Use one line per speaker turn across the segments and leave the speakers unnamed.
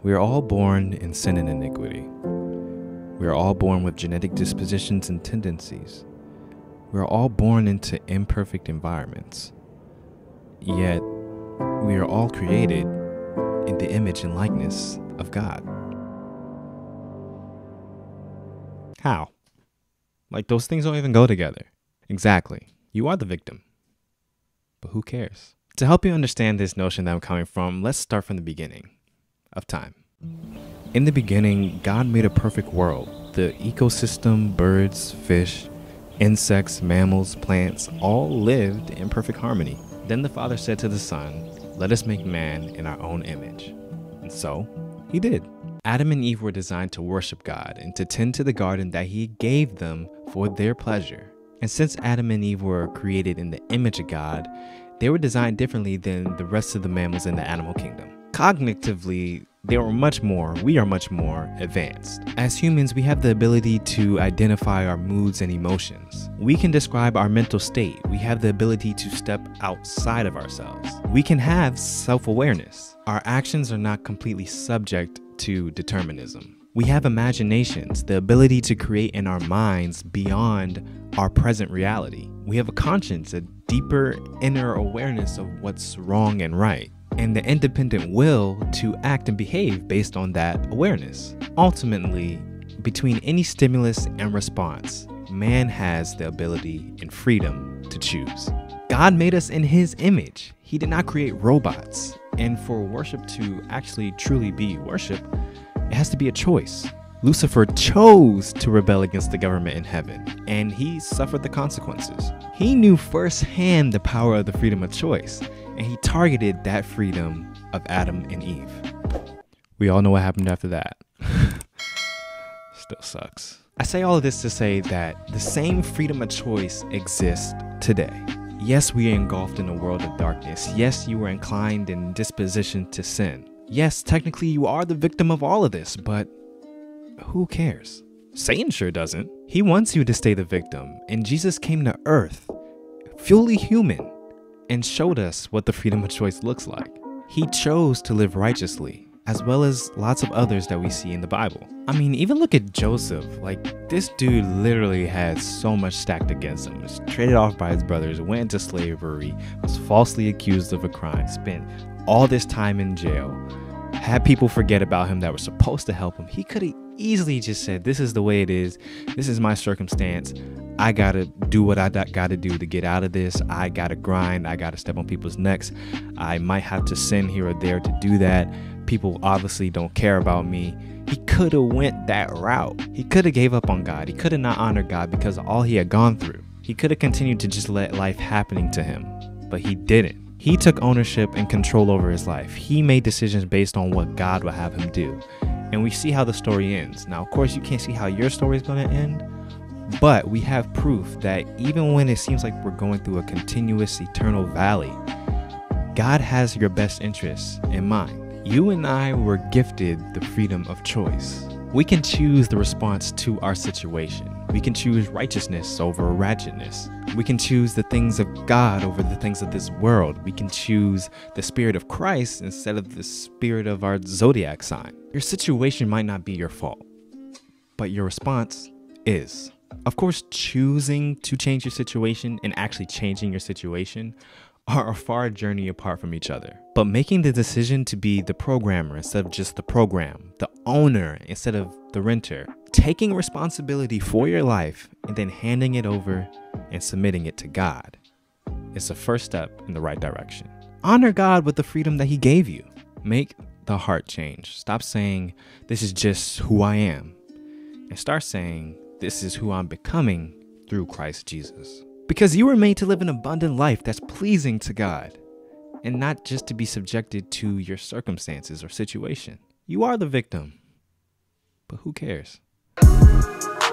We are all born in sin and iniquity. We are all born with genetic dispositions and tendencies. We are all born into imperfect environments. Yet, we are all created in the image and likeness of God. How? Like, those things don't even go together. Exactly. You are the victim. But who cares? To help you understand this notion that I'm coming from, let's start from the beginning of time. In the beginning, God made a perfect world. The ecosystem, birds, fish, insects, mammals, plants, all lived in perfect harmony. Then the Father said to the Son, "Let us make man in our own image." And so, he did. Adam and Eve were designed to worship God and to tend to the garden that he gave them for their pleasure. And since Adam and Eve were created in the image of God, they were designed differently than the rest of the mammals in the animal kingdom. Cognitively, we are much more advanced. As humans, we have the ability to identify our moods and emotions. We can describe our mental state. We have the ability to step outside of ourselves. We can have self-awareness. Our actions are not completely subject to determinism. We have imaginations, the ability to create in our minds beyond our present reality. We have a conscience, a deeper inner awareness of what's wrong and right, and the independent will to act and behave based on that awareness. Ultimately, between any stimulus and response, man has the ability and freedom to choose. God made us in his image. He did not create robots. And for worship to actually truly be worship, it has to be a choice. Lucifer chose to rebel against the government in heaven, and he suffered the consequences. He knew firsthand the power of the freedom of choice, and he targeted that freedom of Adam and Eve. We all know what happened after that. Still sucks. I say all of this to say that the same freedom of choice exists today. Yes, we are engulfed in a world of darkness. Yes, you are inclined in disposition to sin. Yes, technically you are the victim of all of this, but who cares? Satan sure doesn't. He wants you to stay the victim, and Jesus came to earth, fully human, and showed us what the freedom of choice looks like. He chose to live righteously, as well as lots of others that we see in the Bible. I mean, even look at Joseph. Like, this dude literally had so much stacked against him. Was traded off by his brothers, went into slavery, was falsely accused of a crime, spent all this time in jail, had people forget about him that were supposed to help him. He could have easily just said, this is the way it is. This is my circumstance. I gotta do what I gotta do to get out of this. I gotta grind. I gotta step on people's necks. I might have to sin here or there to do that. People obviously don't care about me. He could have went that route. He could have gave up on God. He could have not honored God because of all he had gone through. He could have continued to just let life happening to him, but he didn't. He took ownership and control over his life. He made decisions based on what God would have him do. And we see how the story ends. Now, of course, you can't see how your story is going to end, but we have proof that even when it seems like we're going through a continuous eternal valley, God has your best interests in mind. You and I were gifted the freedom of choice. We can choose the response to our situation. We can choose righteousness over ratchetness. We can choose the things of God over the things of this world. We can choose the spirit of Christ instead of the spirit of our zodiac sign. Your situation might not be your fault, but your response is. Of course, choosing to change your situation and actually changing your situation are a far journey apart from each other. But making the decision to be the programmer instead of just the program, the owner instead of the renter, taking responsibility for your life and then handing it over and submitting it to God is the first step in the right direction. Honor God with the freedom that he gave you. Make the heart change. Stop saying, this is just who I am, and start saying, this is who I'm becoming through Christ Jesus. Because you were made to live an abundant life that's pleasing to God, and not just to be subjected to your circumstances or situation. You are the victim, but who cares?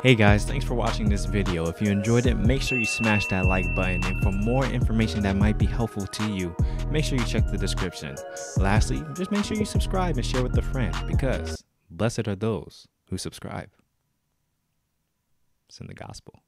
Hey guys, thanks for watching this video. If you enjoyed it, make sure you smash that like button, and for more information that might be helpful to you, make sure you check the description. Lastly, just make sure you subscribe and share with a friend, because blessed are those who subscribe. It's in the gospel.